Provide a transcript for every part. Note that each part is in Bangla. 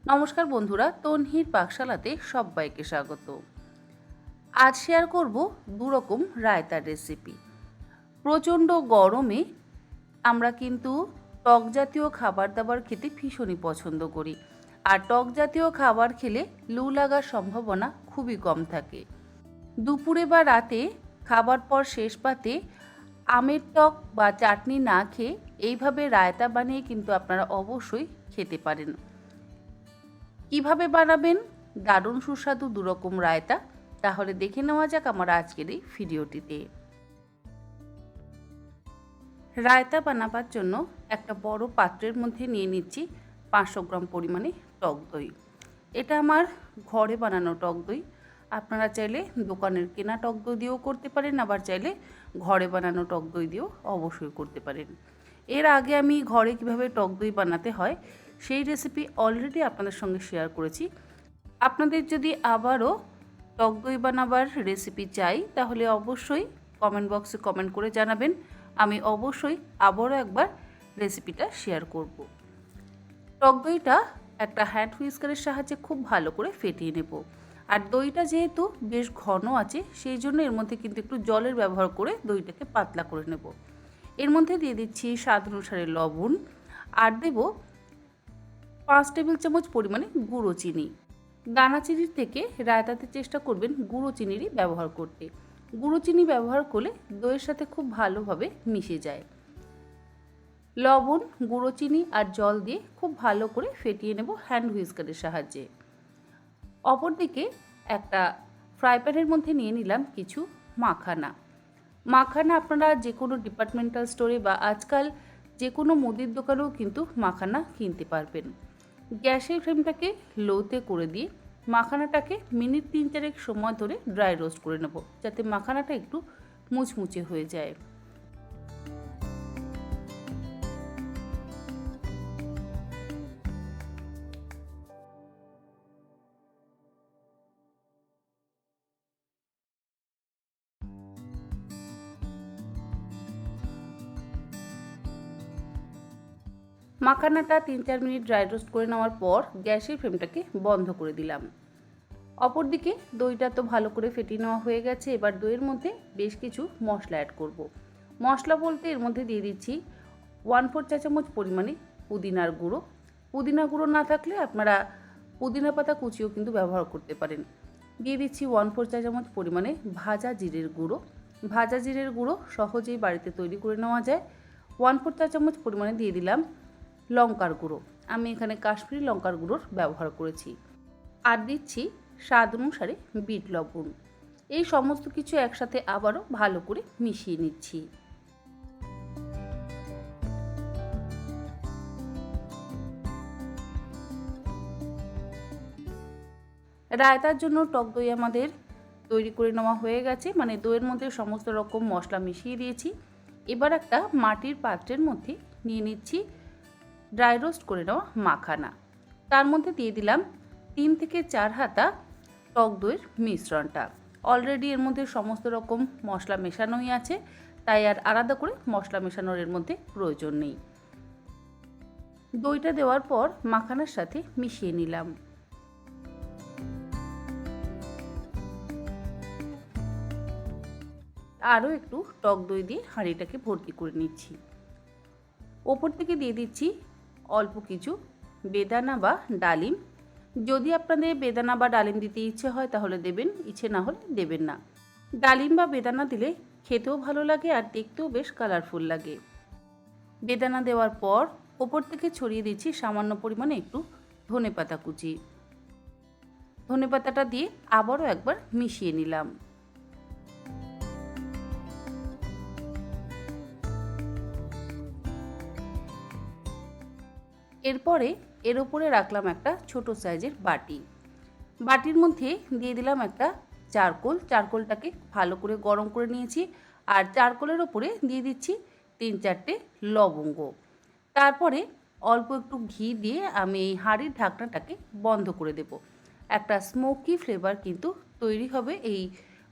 নমস্কার বন্ধুরা, তন্হির পাকশালাতে সবাইকে স্বাগত। আজ শেয়ার করব দুরকম রায়তার রেসিপি। প্রচণ্ড গরমে আমরা কিন্তু টক জাতীয় খাবার দাবার খেতে ভীষণই পছন্দ করি, আর টক জাতীয় খাবার খেলে লু লাগার সম্ভাবনা খুবই কম থাকে। দুপুরে বা রাতে খাবার পর শেষ পাতে আমের টক বা চাটনি না খেয়ে এইভাবে রায়তা বানিয়ে কিন্তু আপনারা অবশ্যই খেতে পারেন। কিভাবে বানাবেন দারুণ সুস্বাদু দুরকম রায়তা, তাহলে দেখে নেওয়া যাক আমার আজকের এই ভিডিওটিতে। রায়তা বানাবার জন্য একটা বড় পাত্রের মধ্যে নিয়ে নিচ্ছি 500 গ্রাম পরিমাণে টক দই। এটা আমার ঘরে বানানো টক দই। আপনারা চাইলে দোকানের কেনা টক দই দিয়েও করতে পারেন, আবার চাইলে ঘরে বানানো টক দই দিয়েও অবশ্যই করতে পারেন। এর আগে আমি ঘরে কিভাবে টক দই বানাতে হয় সেই রেসিপি অলরেডি আপনাদের সঙ্গে শেয়ার করেছি। আপনাদের যদি আবারও টক দই বানাবার রেসিপি চাই তাহলে অবশ্যই কমেন্ট বক্সে কমেন্ট করে জানাবেন। আমি অবশ্যই আবারও একবার রেসিপিটা শেয়ার করব। টক দইটা একটা হ্যান্ড হুইস্কারের সাহায্যে খুব ভালো করে ফেটিয়ে নেব। আর দইটা যেহেতু বেশ ঘন আছে সেই জন্য এর মধ্যে কিন্তু একটু জলের ব্যবহার করে দইটাকে পাতলা করে নেব। এর মধ্যে দিয়ে দিচ্ছি স্বাদ অনুসারে লবণ, আর দেব 5 টেবিল চামচ পরিমাণে গুঁড়ো চিনি। দানা চিনির থেকে রায়তাতে চেষ্টা করবেন গুঁড়ো চিনিরই ব্যবহার করতে। গুঁড়ো চিনি ব্যবহার করলে দইয়ের সাথে খুব ভালোভাবে মিশে যায়। লবণ, গুঁড়ো চিনি আর জল দিয়ে খুব ভালো করে ফেটিয়ে নেব হ্যান্ড হুইস্কারের সাহায্যে। অপরদিকে একটা ফ্রাই প্যানের মধ্যে নিয়ে নিলাম কিছু মাখানা। মাখানা আপনারা যে কোনো ডিপার্টমেন্টাল স্টোরে বা আজকাল যে কোনো মুদির দোকানেও কিন্তু মাখানা কিনতে পারবেন। গ্যাসের ফ্লেমটাকে লোতে করে দিয়ে মাখানাটাকে মিনিট 3-4 সময় ধরে ড্রাই রোস্ট করে নেব, যাতে মাখানাটা একটু মুচমুচে হয়ে যায়। মাখানাটা 3-4 মিনিট ড্রাই রোস্ট করে নেওয়ার পর গ্যাসের ফ্লেমটাকে বন্ধ করে দিলাম। অপরদিকে দইটা তো ভালো করে ফেটিয়ে নেওয়া হয়ে গেছে। এবার দইয়ের মধ্যে বেশ কিছু মশলা অ্যাড করব। মশলা বলতে এর মধ্যে দিয়ে দিচ্ছি 1/4 চা চামচ পরিমাণে পুদিনার গুঁড়ো। পুদিনা গুঁড়ো না থাকলে আপনারা পুদিনা পাতা কুচিও কিন্তু ব্যবহার করতে পারেন। দিয়ে দিচ্ছি 1/4 চা চামচ পরিমাণে ভাজা জিরের গুঁড়ো। ভাজা জিরের গুঁড়ো সহজেই বাড়িতে তৈরি করে নেওয়া যায়। 1/4 চা চামচ পরিমাণে দিয়ে দিলাম লঙ্কার গুঁড়ো। আমি এখানে কাশ্মীরি লঙ্কার গুঁড়োর ব্যবহার করেছি। আর দিচ্ছি স্বাদ অনুসারে বিট লবণ। এই সমস্ত কিছু একসাথে আবারও ভালো করে মিশিয়ে নিচ্ছি। রায়তার জন্য টক দই আমাদের তৈরি করে নেওয়া হয়ে গেছে, মানে দইয়ের মধ্যে সমস্ত রকম মশলা মিশিয়ে দিয়েছি। এবার একটা মাটির পাত্রের মধ্যে নিয়ে নিচ্ছি ড্রাই রোস্ট করে নেওয়া মাখানা। তার মধ্যে দিয়ে দিলাম 3 থেকে 4 হাতা টক দইয়ের মিশ্রণটা। অলরেডি এর মধ্যে সমস্ত রকম মশলা মেশানোই আছে, তাই আর আলাদা করে মশলা মেশানোর এর মধ্যে প্রয়োজন নেই। দইটা দেওয়ার পর মাখানার সাথে মিশিয়ে নিলাম। আরও একটু টক দই দিয়ে হাঁড়িটাকে ভর্তি করে নিচ্ছি। ওপর থেকে দিয়ে দিচ্ছি অল্প কিছু বেদানা বা ডালিম। যদি আপনাদের বেদানা বা ডালিম দিতে ইচ্ছে হয় তাহলে দেবেন, ইচ্ছে না হলে দেবেন না। ডালিম বা বেদানা দিলে খেতেও ভালো লাগে আর দেখতেও বেশ কালারফুল লাগে। বেদানা দেওয়ার পর ওপর থেকে ছড়িয়ে দিচ্ছি সামান্য পরিমাণে একটু ধনেপাতা কুচি। ধনেপাতাটা দিয়ে আবারও একবার মিশিয়ে নিলাম। এরপরে এর উপরে রাখলাম একটা ছোট সাইজের বাটি। বাটির মধ্যে দিয়ে দিলাম একটা চারকোল। চারকোলটাকে ভালো করে গরম করে নিয়েছি। আর চারকোলের ওপরে দিয়ে দিচ্ছি 3-4টে লবঙ্গ। তারপরে অল্প একটু ঘি দিয়ে আমি এই হাঁড়ির ঢাকনাটাকে বন্ধ করে দেব। একটা স্মোকি ফ্লেভার কিন্তু তৈরি হবে এই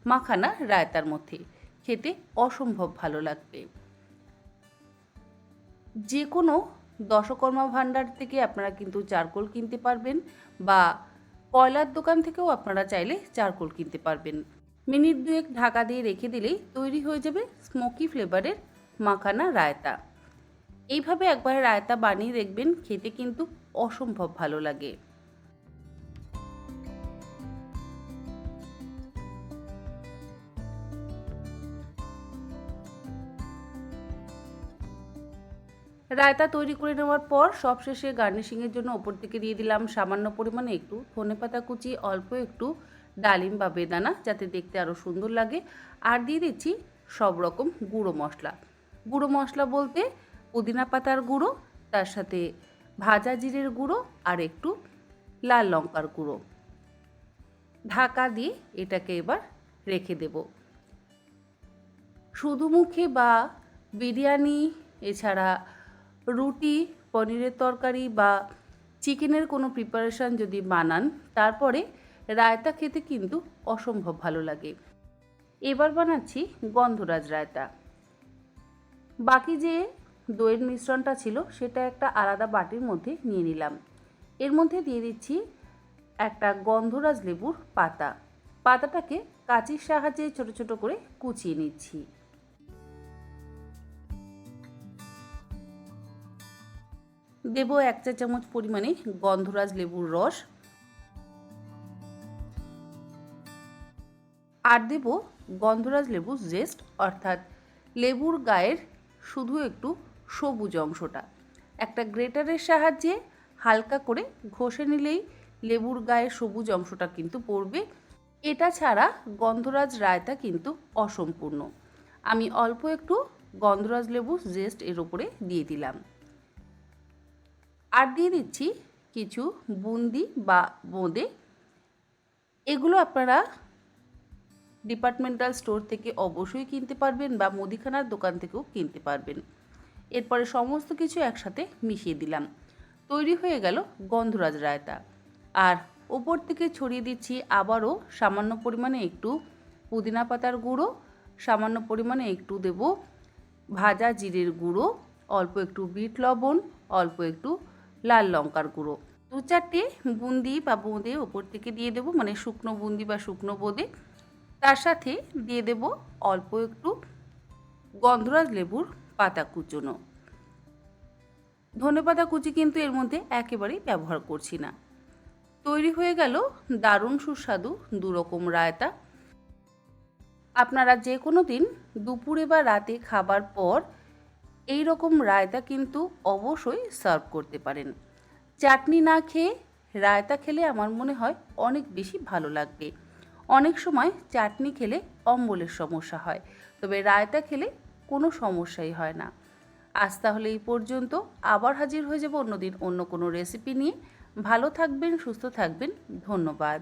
মাখানা রায়তার মধ্যে। খেতে অসম্ভব ভালো লাগবে। যে কোনো দশকর্মা ভাণ্ডার থেকে আপনারা কিন্তু চারকোল কিনতে পারবেন, বা কয়লার দোকান থেকেও আপনারা চাইলে চারকোল কিনতে পারবেন। মিনিট 2 ঢাকা দিয়ে রেখে দিলেই তৈরি হয়ে যাবে স্মোকি ফ্লেভারের মাখানা রায়তা। এইভাবে একবার রায়তা বানিয়ে দেখবেন, খেতে কিন্তু অসম্ভব ভালো লাগে। রায়তা তৈরি করে নেওয়ার পর সবশেষে গার্নিশিংয়ের জন্য ওপর থেকে দিয়ে দিলাম সামান্য পরিমাণে একটু ধনেপাতা কুচি, অল্প একটু ডালিম বা বেদানা, যাতে দেখতে আরও সুন্দর লাগে। আর দিয়ে দিচ্ছি সব রকম গুঁড়ো মশলা। গুঁড়ো মশলা বলতে পুদিনা পাতার গুঁড়ো, তার সাথে ভাজা জিরের গুঁড়ো আর একটু লাল লঙ্কার গুঁড়ো। ঢাকা দিয়ে এটাকে এবার রেখে দেব। শুধু মুখে বা বিরিয়ানি, এছাড়া রুটি, পনিরের তরকারি বা চিকেনের কোনো প্রিপারেশান যদি বানান, তারপরে রায়তা খেতে কিন্তু অসম্ভব ভালো লাগে। এবার বানাচ্ছি গন্ধরাজ রায়তা। বাকি যে দইয়ের মিশ্রণটা ছিল সেটা একটা আলাদা বাটির মধ্যে নিয়ে নিলাম। এর মধ্যে দিয়ে দিচ্ছি একটা গন্ধরাজ লেবুর পাতা। পাতাটাকে কাঁচির সাহায্যে ছোট ছোট করে কুচিয়ে নিচ্ছি। দেব 1 চা চামচ পরিমাণে গন্ধরাজ লেবুর রস, আর দেব গন্ধরাজ লেবুর জেস্ট, অর্থাৎ লেবুর গায়ের শুধু একটু সবুজ অংশটা। একটা গ্রেটারের সাহায্যে হালকা করে ঘষে নিলেই লেবুর গায়ের সবুজ অংশটা কিন্তু পড়বে। এটা ছাড়া গন্ধরাজ রায়তা কিন্তু অসম্পূর্ণ। আমি অল্প একটু গন্ধরাজ লেবুর জেস্ট এর ওপরে দিয়ে দিলাম। আর দিয়ে দিচ্ছি কিছু বুন্দি বা বোঁদে। এগুলো আপনারা ডিপার্টমেন্টাল স্টোর থেকে অবশ্যই কিনতে পারবেন, বা মুদিখানার দোকান থেকেও কিনতে পারবেন। এরপরে সমস্ত কিছু একসাথে মিশিয়ে দিলাম। তৈরি হয়ে গেল গন্ধরাজ রায়তা। আর ওপর থেকে ছড়িয়ে দিচ্ছি আবারও সামান্য পরিমাণে একটু পুদিনা পাতার গুঁড়ো, সামান্য পরিমাণে একটু দেব ভাজা জিরের গুঁড়ো, অল্প একটু বিট লবণ, অল্প একটু লাল লঙ্কার গুঁড়ো, 2-4টে বুন্দি বা বোঁদে ওপর থেকে দিয়ে দেবো, মানে শুকনো বুন্দি বা শুকনো বোঁদে। তার সাথে দিয়ে দেব অল্প একটু গন্ধরাজ লেবুর পাতা কুচোনো। ধনেপাতা কুচি কিন্তু এর মধ্যে একেবারেই ব্যবহার করছি না। তৈরি হয়ে গেল দারুণ সুস্বাদু 2 রকম রায়তা। আপনারা যে কোনো দিন দুপুরে বা রাতে খাবার পর এই রকম রায়তা কিন্তু অবশ্যই সার্ভ করতে পারেন। চাটনি না খেয়ে রায়তা খেলে আমার মনে হয় অনেক বেশি ভালো লাগবে। অনেক সময় চাটনি খেলে অম্বলের সমস্যা হয়, তবে রায়তা খেলে কোনো সমস্যাই হয় না। আজ তাহলে এই পর্যন্ত। আবার হাজির হয়ে যাব অন্যদিন অন্য কোনো রেসিপি নিয়ে। ভালো থাকবেন, সুস্থ থাকবেন। ধন্যবাদ।